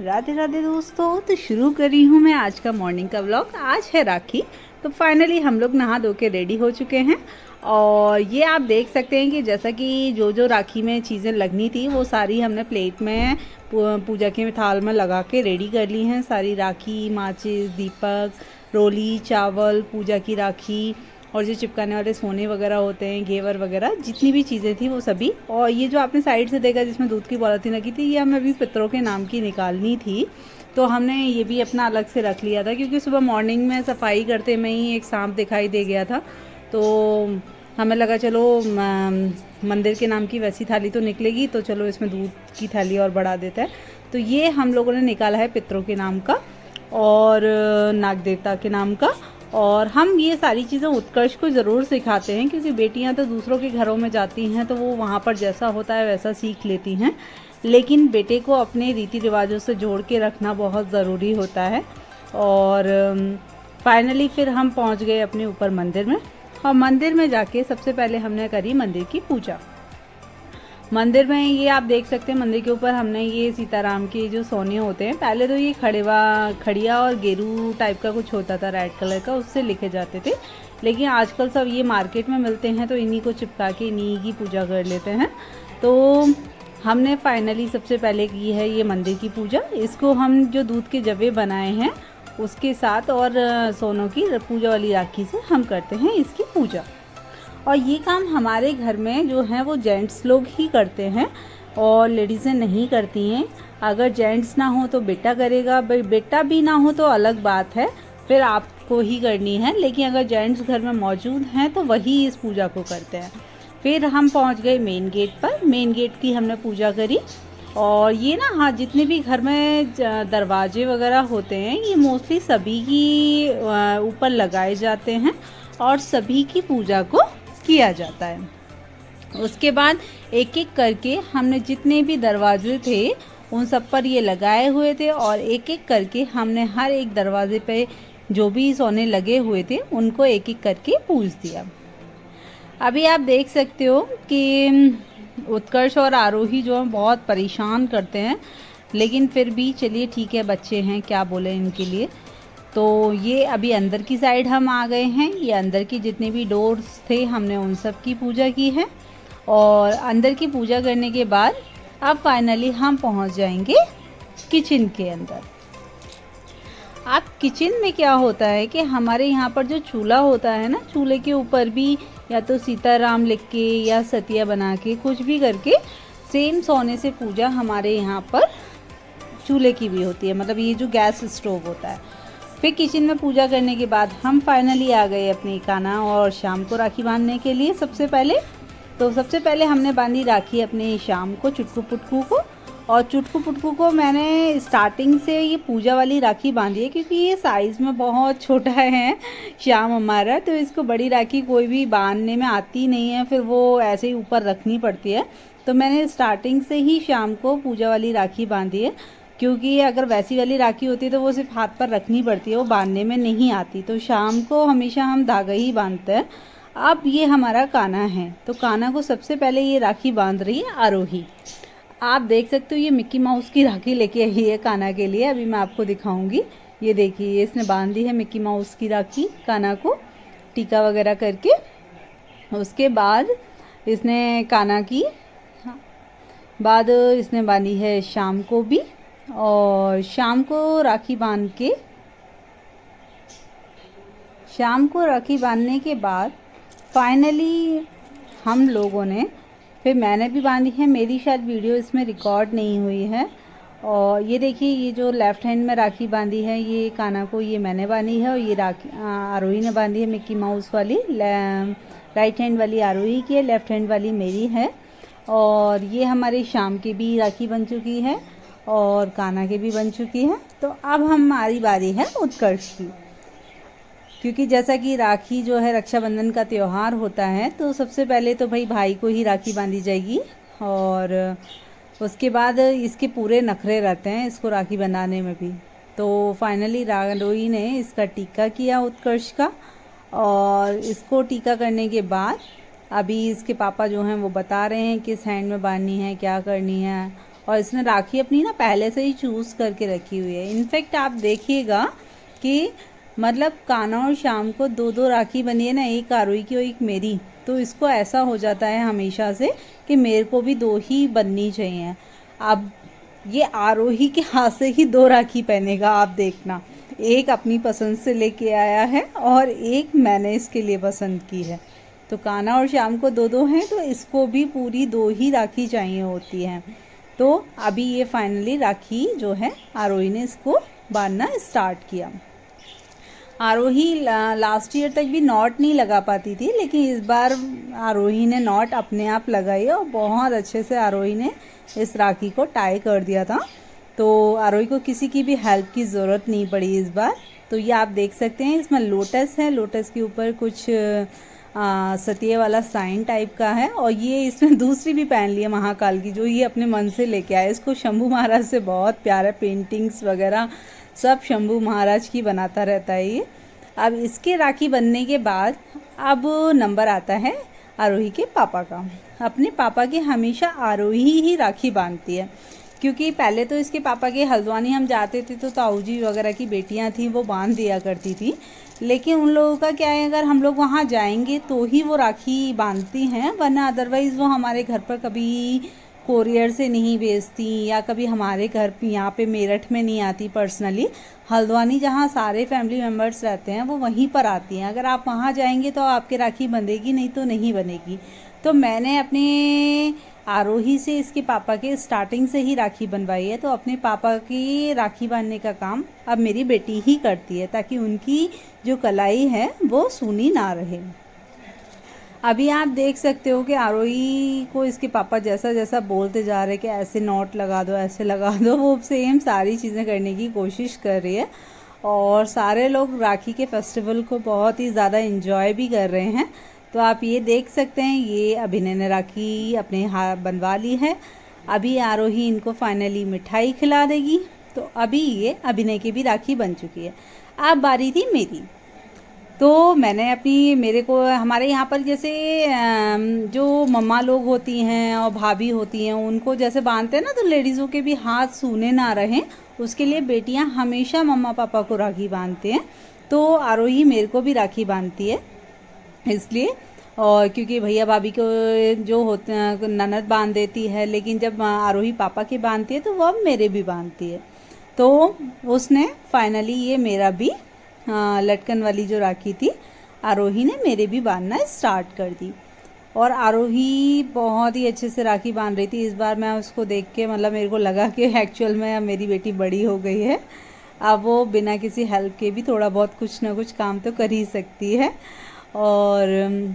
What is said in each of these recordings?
राधे राधे दोस्तों। तो शुरू करी हूँ मैं आज का मॉर्निंग का व्लॉग। आज है राखी। तो फाइनली हम लोग नहा धो के रेडी हो चुके हैं और ये आप देख सकते हैं कि जैसा कि जो जो राखी में चीज़ें लगनी थी वो सारी हमने प्लेट में पूजा के थाल में लगा के रेडी कर ली हैं। सारी राखी, माचिस, दीपक, रोली, चावल, पूजा की राखी और जो चिपकाने वाले सोने वगैरह होते हैं, घेवर वगैरह, जितनी भी चीज़ें थी वो सभी। और ये जो आपने साइड से देखा जिसमें दूध की पॉलिथीन रखी थी, ये हमें अभी पितरों के नाम की निकालनी थी, तो हमने ये भी अपना अलग से रख लिया था क्योंकि सुबह मॉर्निंग में सफाई करते में ही एक सांप दिखाई दे गया था। तो हमें लगा चलो मंदिर के नाम की वैसी थाली तो निकलेगी, तो चलो इसमें दूध की थाली और बढ़ा देता है। तो ये हम लोगों ने निकाला है पितरों के नाम का और नाग देवता के नाम का। और हम ये सारी चीज़ें उत्कर्ष को ज़रूर सिखाते हैं क्योंकि बेटियां तो दूसरों के घरों में जाती हैं तो वो वहाँ पर जैसा होता है वैसा सीख लेती हैं, लेकिन बेटे को अपने रीति रिवाजों से जोड़ के रखना बहुत ज़रूरी होता है। और फाइनली फिर हम पहुँच गए अपने ऊपर मंदिर में और मंदिर में जाके सबसे पहले हमने करी मंदिर की पूजा। मंदिर में ये आप देख सकते हैं मंदिर के ऊपर हमने ये सीताराम के जो सोने होते हैं, पहले तो ये खड़िया और गेरू टाइप का कुछ होता था रेड कलर का, उससे लिखे जाते थे, लेकिन आजकल सब ये मार्केट में मिलते हैं तो इन्हीं को चिपका के इन्हीं की पूजा कर लेते हैं। तो हमने फाइनली सबसे पहले की है ये मंदिर की पूजा। इसको हम जो दूध के जवे बनाए हैं उसके साथ और सोनों की पूजा वाली राखी से हम करते हैं इसकी पूजा। और ये काम हमारे घर में जो है वो जेंट्स लोग ही करते हैं और लेडीज़ें नहीं करती हैं। अगर जेंट्स ना हो तो बेटा करेगा, बेटा भी ना हो तो अलग बात है, फिर आपको ही करनी है, लेकिन अगर जेंट्स घर में मौजूद हैं तो वही इस पूजा को करते हैं। फिर हम पहुंच गए मेन गेट पर। मेन गेट की हमने पूजा करी और ये ना, हाँ, जितने भी घर में दरवाजे वगैरह होते हैं ये मोस्टली सभी की ऊपर लगाए जाते हैं और सभी की पूजा को किया जाता है। उसके बाद एक एक करके हमने जितने भी दरवाजे थे उन सब पर ये लगाए हुए थे और एक एक करके हमने हर एक दरवाजे पे जो भी सोने लगे हुए थे उनको एक एक करके पूज दिया। अभी आप देख सकते हो कि उत्कर्ष और आरोही जो हैं बहुत परेशान करते हैं, लेकिन फिर भी चलिए ठीक है, बच्चे हैं, क्या बोले इनके लिए। तो ये अभी अंदर की साइड हम आ गए हैं। ये अंदर की जितने भी डोर्स थे हमने उन सब की पूजा की है और अंदर की पूजा करने के बाद अब फाइनली हम पहुंच जाएंगे किचन के अंदर। अब किचन में क्या होता है कि हमारे यहाँ पर जो चूल्हा होता है ना, चूल्हे के ऊपर भी या तो सीताराम लिख के या सतिया बना के कुछ भी करके सेम सोने से पूजा हमारे यहाँ पर चूल्हे की भी होती है, मतलब ये जो गैस स्टोव होता है। फिर किचन में पूजा करने के बाद हम फाइनली आ गए अपनी कान्हा और शाम को राखी बांधने के लिए। सबसे पहले हमने बांधी राखी अपने शाम को, चुटकू पुटकू को। और चुटकू पुटकू को मैंने स्टार्टिंग से ये पूजा वाली राखी बांधी है क्योंकि ये साइज़ में बहुत छोटा है शाम हमारा, तो इसको बड़ी राखी कोई भी बांधने में आती नहीं है, फिर वो ऐसे ही ऊपर रखनी पड़ती है। तो मैंने स्टार्टिंग से ही शाम को पूजा वाली राखी बांधी है क्योंकि अगर वैसी वाली राखी होती तो वो सिर्फ हाथ पर रखनी पड़ती है, वो बांधने में नहीं आती। तो शाम को हमेशा हम धागा ही बांधते हैं। अब ये हमारा कान्हा है, तो कान्हा को सबसे पहले ये राखी बांध रही है आरोही। आप देख सकते हो ये मिक्की माउस की राखी लेके आई है कान्हा के लिए, अभी मैं आपको दिखाऊंगी। ये देखिए इसने बांधी है मिक्की माउस की राखी कान्हा को टीका वगैरह करके। उसके बाद इसने कान्हा की बाद इसने बांधी है शाम को भी, और शाम को राखी बांधने के बाद फाइनली हम लोगों ने, फिर मैंने भी बांधी है, मेरी शायद वीडियो इसमें रिकॉर्ड नहीं हुई है। और ये देखिए ये जो लेफ़्ट हैंड में राखी बांधी है ये कान्हा को, ये मैंने बांधी है और ये राखी आरोही ने बांधी है मिक्की माउस वाली। राइट हैंड वाली आरोही की है, लेफ़्ट हैंड वाली मेरी है। और ये हमारी शाम की भी राखी बन चुकी है और कान्हा की भी बन चुकी है। तो अब हमारी बारी है उत्कर्ष की, क्योंकि जैसा कि राखी जो है रक्षाबंधन का त्यौहार होता है, तो सबसे पहले तो भाई को ही राखी बांधी जाएगी और उसके बाद इसके पूरे नखरे रहते हैं इसको राखी बनाने में भी। तो फाइनली आरोही ने इसका टीका किया उत्कर्ष का, और इसको टीका करने के बाद अभी इसके पापा जो हैं वो बता रहे हैं किस हैंड में बांधनी है, क्या करनी है। और इसने राखी अपनी ना पहले से ही चूज़ करके रखी हुई है। इनफैक्ट आप देखिएगा कि मतलब कान्हा और श्याम को 2-2 राखी बनी है ना, एक आरोही की और एक मेरी। तो इसको ऐसा हो जाता है हमेशा से कि मेरे को भी 2 ही बननी चाहिए। अब ये आरोही के हाथ से ही 2 राखी पहनेगा, आप देखना। एक अपनी पसंद से लेके आया है और एक मैंने इसके लिए पसंद की है। तो कान्हा और श्याम को 2-2 हैं, तो इसको भी पूरी 2 ही राखी चाहिए होती हैं। तो अभी ये फाइनली राखी जो है आरोही ने इसको बांधना स्टार्ट किया। आरोही लास्ट ईयर तक भी नॉट नहीं लगा पाती थी, लेकिन इस बार आरोही ने नॉट अपने आप लगाई और बहुत अच्छे से आरोही ने इस राखी को टाई कर दिया था। तो आरोही को किसी की भी हेल्प की ज़रूरत नहीं पड़ी इस बार। तो ये आप देख सकते हैं, इसमें लोटस है, लोटस के ऊपर कुछ सतिये वाला साइन टाइप का है। और ये इसमें दूसरी भी पहन ली है महाकाल की, जो ये अपने मन से लेके आए। इसको शंभू महाराज से बहुत प्यारा, पेंटिंग्स वगैरह सब शंभू महाराज की बनाता रहता है ये। अब इसके राखी बनने के बाद अब नंबर आता है आरोही के पापा का। अपने पापा की हमेशा आरोही ही राखी बांधती है, क्योंकि पहले तो इसके पापा के हल्द्वानी हम जाते थे तो ताऊ जी वगैरह की बेटियां थी, वो बांध दिया करती थी। लेकिन उन लोगों का क्या है, अगर हम लोग वहाँ जाएंगे तो ही वो राखी बांधती हैं, वरना अदरवाइज़ वो हमारे घर पर कभी कोरियर से नहीं भेजती या कभी हमारे घर यहाँ पे मेरठ में नहीं आती पर्सनली। हल्द्वानी जहाँ सारे फैमिली मेम्बर्स रहते हैं वो वहीं पर आती हैं। अगर आप वहाँ जाएंगे तो आपके राखी बंधेगी, नहीं तो नहीं बनेगी। तो मैंने अपने आरोही से इसके पापा के स्टार्टिंग से ही राखी बनवाई है। तो अपने पापा की राखी बांधने का काम अब मेरी बेटी ही करती है, ताकि उनकी जो कलाई है वो सूनी ना रहे। अभी आप देख सकते हो कि आरोही को इसके पापा जैसा जैसा बोलते जा रहे हैं कि ऐसे नॉट लगा दो, ऐसे लगा दो, वो सेम सारी चीज़ें करने की कोशिश कर रही है। और सारे लोग राखी के फेस्टिवल को बहुत ही ज़्यादा इन्जॉय भी कर रहे हैं। तो आप ये देख सकते हैं, ये अभिनय ने राखी अपने हाथ बनवा ली है। अभी आरोही इनको फाइनली मिठाई खिला देगी। तो अभी ये अभिनय की भी राखी बन चुकी है। अब बारी थी मेरी। तो मैंने अपनी, मेरे को हमारे यहाँ पर जैसे जो मम्मा लोग होती हैं और भाभी होती हैं, उनको जैसे बांधते हैं ना, तो लेडीज़ों के भी हाथ सूने ना रहें, उसके लिए बेटियाँ हमेशा मम्मा पापा को राखी बांधते हैं। तो आरोही मेरे को भी राखी बांधती है इसलिए, और क्योंकि भैया भाभी को जो होते हैं ननद बांध देती है, लेकिन जब आरोही पापा की बांधती है तो वो अब मेरे भी बांधती है। तो उसने फाइनली ये मेरा भी लटकन वाली जो राखी थी आरोही ने मेरे भी बांधना स्टार्ट कर दी। और आरोही बहुत ही अच्छे से राखी बांध रही थी। इस बार मैं उसको देख के मतलब मेरे को लगा कि एक्चुअल में मेरी बेटी बड़ी हो गई है, अब वो बिना किसी हेल्प के भी थोड़ा बहुत कुछ ना कुछ काम तो कर ही सकती है। और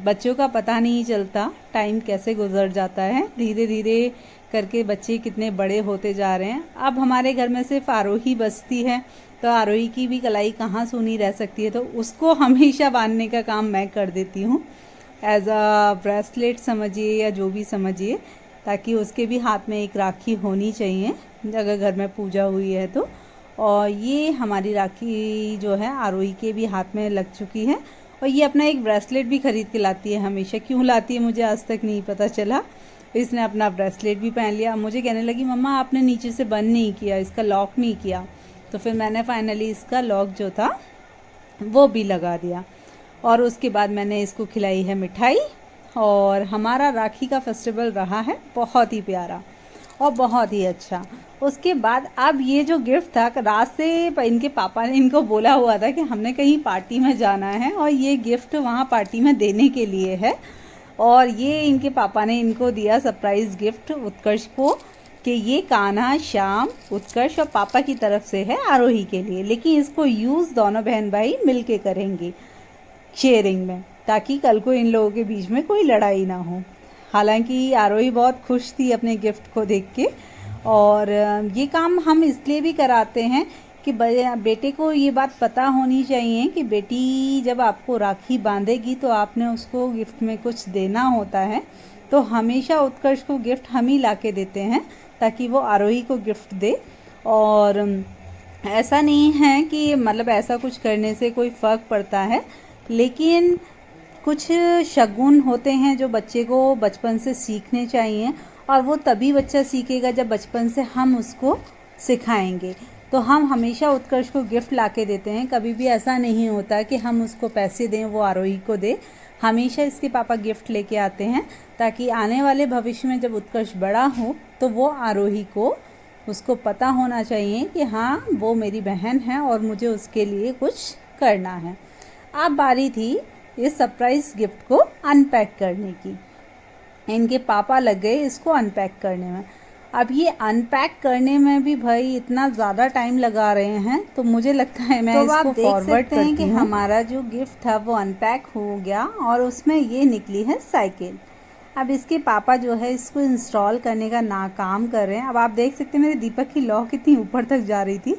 बच्चों का पता नहीं चलता टाइम कैसे गुजर जाता है, धीरे धीरे करके बच्चे कितने बड़े होते जा रहे हैं। अब हमारे घर में सिर्फ आरोही बसती है, तो आरोही की भी कलाई कहाँ सूनी रह सकती है, तो उसको हमेशा बांधने का काम मैं कर देती हूँ, एज अ ब्रेसलेट समझिए या जो भी समझिए, ताकि उसके भी हाथ में एक राखी होनी चाहिए अगर घर में पूजा हुई है तो। और ये हमारी राखी जो है आरोही के भी हाथ में लग चुकी है। और ये अपना एक ब्रेसलेट भी खरीद के लाती है हमेशा, क्यों लाती है मुझे आज तक नहीं पता चला। इसने अपना ब्रेसलेट भी पहन लिया। मुझे कहने लगी मम्मा आपने नीचे से बंद नहीं किया, इसका लॉक नहीं किया। तो फिर मैंने फाइनली इसका लॉक जो था वो भी लगा दिया। और उसके बाद मैंने इसको खिलाई है मिठाई। और हमारा राखी का फेस्टिवल रहा है बहुत ही प्यारा और बहुत ही अच्छा। उसके बाद अब ये जो गिफ्ट था, रात से इनके पापा ने इनको बोला हुआ था कि हमने कहीं पार्टी में जाना है और ये गिफ्ट वहाँ पार्टी में देने के लिए है। और ये इनके पापा ने इनको दिया सरप्राइज़ गिफ्ट उत्कर्ष को, कि ये कान्हा, श्याम, उत्कर्ष और पापा की तरफ से है आरोही के लिए, लेकिन इसको यूज़ दोनों बहन भाई मिल के करेंगे शेयरिंग में, ताकि कल को इन लोगों के बीच में कोई लड़ाई ना हो। हालांकि आरोही बहुत खुश थी अपने गिफ्ट को देख के। और ये काम हम इसलिए भी कराते हैं कि बेटे को ये बात पता होनी चाहिए कि बेटी जब आपको राखी बांधेगी तो आपने उसको गिफ्ट में कुछ देना होता है। तो हमेशा उत्कर्ष को गिफ्ट हम ही ला के देते हैं ताकि वो आरोही को गिफ्ट दे। और ऐसा नहीं है कि मतलब ऐसा कुछ करने से कोई फ़र्क पड़ता है, लेकिन कुछ शगुन होते हैं जो बच्चे को बचपन से सीखने चाहिए। और वो तभी बच्चा सीखेगा जब बचपन से हम उसको सिखाएंगे। तो हम हमेशा उत्कर्ष को गिफ्ट ला के देते हैं, कभी भी ऐसा नहीं होता कि हम उसको पैसे दें वो आरोही को दे। हमेशा इसके पापा गिफ्ट लेके आते हैं ताकि आने वाले भविष्य में जब उत्कर्ष बड़ा हो तो वो आरोही को उसको पता होना चाहिए कि हाँ वो मेरी बहन है और मुझे उसके लिए कुछ करना है। अब बारी थी इस सरप्राइज गिफ्ट को अनपैक करने की। इनके पापा लग गए इसको अनपैक करने में। अब ये अनपैक करने में भी भाई इतना ज़्यादा टाइम लगा रहे हैं, तो मुझे लगता है मैं इसको फॉरवर्ड करती हूँ कि हमारा जो गिफ्ट था वो अनपैक हो गया और उसमें ये निकली है साइकिल। अब इसके पापा जो है इसको इंस्टॉल करने का नाकाम कर रहे हैं। अब आप देख सकते हैं मेरे दीपक की लौ कितनी ऊपर तक जा रही थी।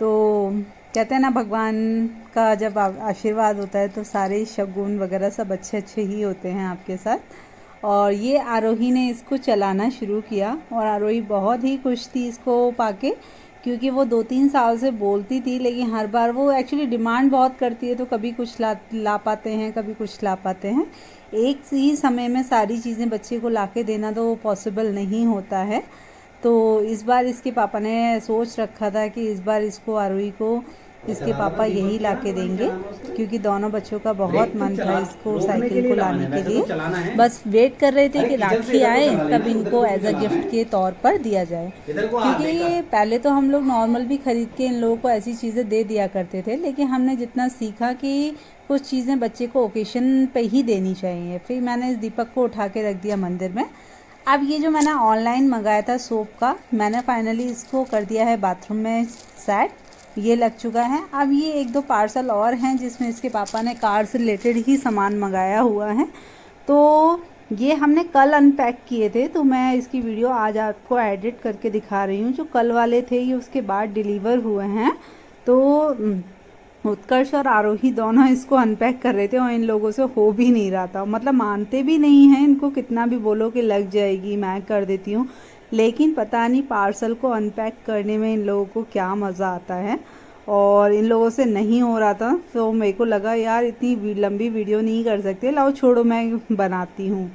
तो कहते हैं ना भगवान का जब आशीर्वाद होता है तो सारे शगुन वगैरह सब अच्छे अच्छे ही होते हैं आपके साथ। और ये आरोही ने इसको चलाना शुरू किया और आरोही बहुत ही खुश थी इसको पाके, क्योंकि वो 2-3 साल से बोलती थी लेकिन हर बार वो एक्चुअली डिमांड बहुत करती है, तो कभी कुछ ला पाते हैं कभी कुछ ला पाते हैं। एक ही समय में सारी चीज़ें बच्चे को लाके देना तो पॉसिबल नहीं होता है। तो इस बार इसके पापा ने सोच रखा था कि इस बार इसको आरोही को इसके पापा यही ला के देंगे, क्योंकि दोनों बच्चों का बहुत मन था इसको साइकिल को लाने के लिए। बस वेट कर रहे थे कि राखी आए तब इनको एज अ गिफ्ट के तौर पर दिया जाए, क्योंकि ये पहले तो हम लोग नॉर्मल भी खरीद के इन लोगों को ऐसी चीज़ें दे दिया करते थे, लेकिन हमने जितना सीखा कि कुछ चीज़ें बच्चे को ओकेशन पे ही देनी चाहिए, फिर मैंने इस दीपक को उठा के रख दिया मंदिर में। अब ये जो मैंने ऑनलाइन मंगाया था सोप का, मैंने फाइनली इसको कर दिया है बाथरूम में सेट, ये लग चुका है। अब ये 1-2 पार्सल और हैं जिसमें इसके पापा ने कार से रिलेटेड ही सामान मंगाया हुआ है, तो ये हमने कल अनपैक किए थे, तो मैं इसकी वीडियो आज आपको एडिट करके दिखा रही हूँ। जो कल वाले थे ये उसके बाद डिलीवर हुए हैं। तो उत्कर्ष और आरोही दोनों इसको अनपैक कर रहे थे और इन लोगों से हो भी नहीं रहा था, मतलब मानते भी नहीं हैं, इनको कितना भी बोलो कि लग जाएगी मैं कर देती हूँ, लेकिन पता नहीं पार्सल को अनपैक करने में इन लोगों को क्या मज़ा आता है। और इन लोगों से नहीं हो रहा था, तो मेरे को लगा यार इतनी लंबी वीडियो नहीं कर सकते, लाओ छोड़ो मैं बनाती हूँ,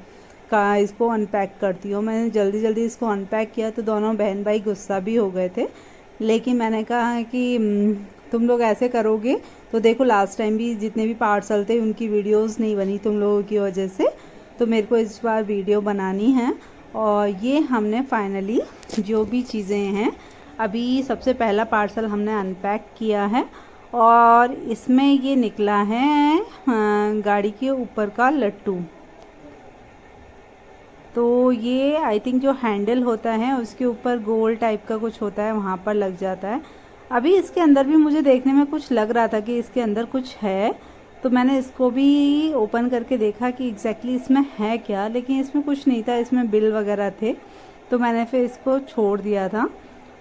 का इसको अनपैक करती हूँ। मैंने जल्दी जल्दी इसको अनपैक किया तो दोनों बहन भाई गुस्सा भी हो गए थे, लेकिन मैंने कहा कि तुम लोग ऐसे करोगे तो देखो लास्ट टाइम भी जितने भी पार्सल थे उनकी वीडियोस नहीं बनी तुम लोगों की वजह से, तो मेरे को इस बार वीडियो बनानी है। और ये हमने फाइनली जो भी चीज़ें हैं, अभी सबसे पहला पार्सल हमने अनपैक किया है और इसमें ये निकला है गाड़ी के ऊपर का लट्टू। तो ये आई थिंक जो हैंडल होता है उसके ऊपर गोल टाइप का कुछ होता है, वहाँ पर लग जाता है। अभी इसके अंदर भी मुझे देखने में कुछ लग रहा था कि इसके अंदर कुछ है, तो मैंने इसको भी ओपन करके देखा कि एग्जैक्टली इसमें है क्या, लेकिन इसमें कुछ नहीं था, इसमें बिल वगैरह थे, तो मैंने फिर इसको छोड़ दिया था।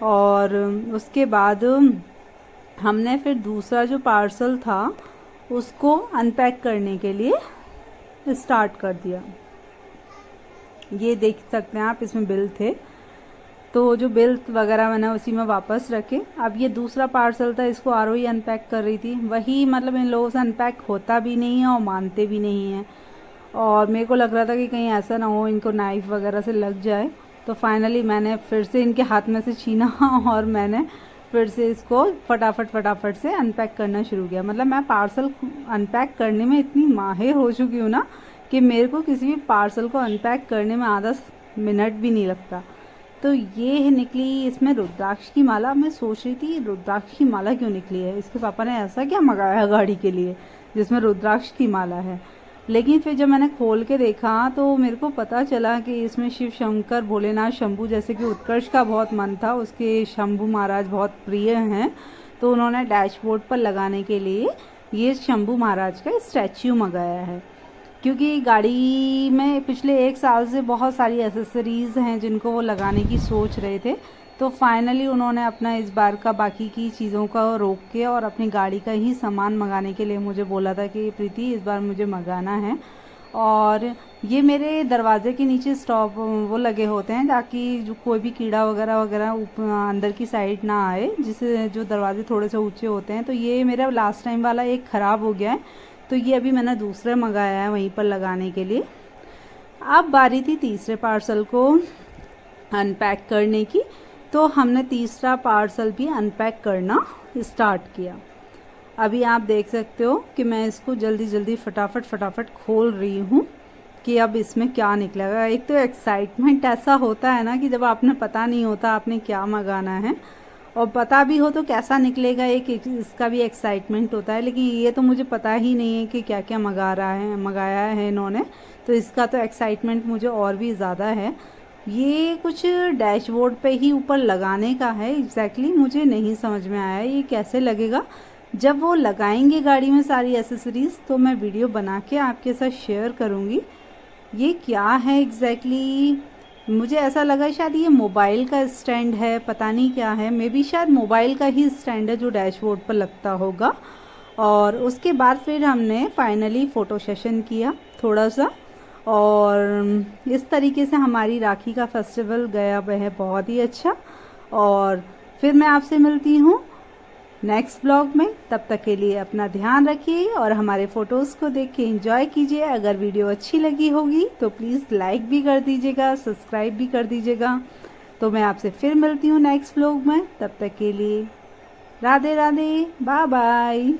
और उसके बाद हमने फिर दूसरा जो पार्सल था उसको अनपैक करने के लिए स्टार्ट कर दिया। ये देख सकते हैं आप, इसमें बिल थे, तो जो बिल वगैरह मैंने उसी में वापस रखे। अब ये दूसरा पार्सल था, इसको आरोही अनपैक कर रही थी, वही मतलब इन लोगों से अनपैक होता भी नहीं है और मानते भी नहीं हैं, और मेरे को लग रहा था कि कहीं ऐसा ना हो इनको नाइफ वगैरह से लग जाए। तो फाइनली मैंने फिर से इनके हाथ में से छीना और मैंने फिर से इसको फटाफट से अनपैक करना शुरू किया। मतलब मैं पार्सल अनपैक करने में इतनी माहिर हो चुकी हूँ ना कि मेरे को किसी भी पार्सल को अनपैक करने में आधा मिनट भी नहीं लगता। तो ये निकली इसमें रुद्राक्ष की माला। मैं सोच रही थी रुद्राक्ष की माला क्यों निकली है, इसके पापा ने ऐसा क्या मंगाया गाड़ी के लिए जिसमें रुद्राक्ष की माला है। लेकिन फिर जब मैंने खोल के देखा तो मेरे को पता चला कि इसमें शिव शंकर भोलेनाथ शंभू, जैसे कि उत्कर्ष का बहुत मन था, उसके शंभू महाराज बहुत प्रिय हैं, तो उन्होंने डैशबोर्ड पर लगाने के लिए ये शंभू महाराज का स्टैच्यू मंगाया है। क्योंकि गाड़ी में पिछले 1 साल से बहुत सारी एसेसरीज़ हैं जिनको वो लगाने की सोच रहे थे, तो फाइनली उन्होंने अपना इस बार का बाकी की चीज़ों का रोक के और अपनी गाड़ी का ही सामान मंगाने के लिए मुझे बोला था कि प्रीति इस बार मुझे मंगाना है। और ये मेरे दरवाजे के नीचे स्टॉप वो लगे होते हैं ताकि जो कोई भी कीड़ा वगैरह अंदर की साइड ना आए, जिससे जो दरवाजे थोड़े से ऊंचे होते हैं। तो ये मेरा लास्ट टाइम वाला एक ख़राब हो गया है, तो ये अभी मैंने दूसरा मंगाया है वहीं पर लगाने के लिए। अब बारी थी तीसरे पार्सल को अनपैक करने की। तो हमने तीसरा पार्सल भी अनपैक करना स्टार्ट किया। अभी आप देख सकते हो कि मैं इसको जल्दी जल्दी फटाफट खोल रही हूँ कि अब इसमें क्या निकलेगा। एक तो एक्साइटमेंट ऐसा होता है ना कि जब आपने पता नहीं होता आपने क्या मंगाना है, और पता भी हो तो कैसा निकलेगा, एक इसका भी एक्साइटमेंट होता है। लेकिन ये तो मुझे पता ही नहीं है कि क्या क्या मंगाया है इन्होंने, तो इसका तो एक्साइटमेंट मुझे और भी ज़्यादा है। ये कुछ डैशबोर्ड पे ही ऊपर लगाने का है, एग्जैक्टली मुझे नहीं समझ में आया ये कैसे लगेगा। जब वो लगाएंगे गाड़ी में सारी एसेसरीज़ तो मैं वीडियो बना के आपके साथ शेयर करूँगी। ये क्या है एग्जैक्टली, मुझे ऐसा लगा शायद ये मोबाइल का स्टैंड है, पता नहीं क्या है। मे बी शायद मोबाइल का ही स्टैंड है जो डैशबोर्ड पर लगता होगा। और उसके बाद फिर हमने फाइनली फ़ोटो सेशन किया थोड़ा सा, और इस तरीके से हमारी राखी का फेस्टिवल गया वह बहुत ही अच्छा। और फिर मैं आपसे मिलती हूँ नेक्स्ट ब्लॉग में। तब तक के लिए अपना ध्यान रखिए और हमारे फ़ोटोज़ को देख के एंजॉय कीजिए। अगर वीडियो अच्छी लगी होगी तो प्लीज़ लाइक भी कर दीजिएगा, सब्सक्राइब भी कर दीजिएगा। तो मैं आपसे फिर मिलती हूँ नेक्स्ट ब्लॉग में। तब तक के लिए राधे राधे, बाय बाय।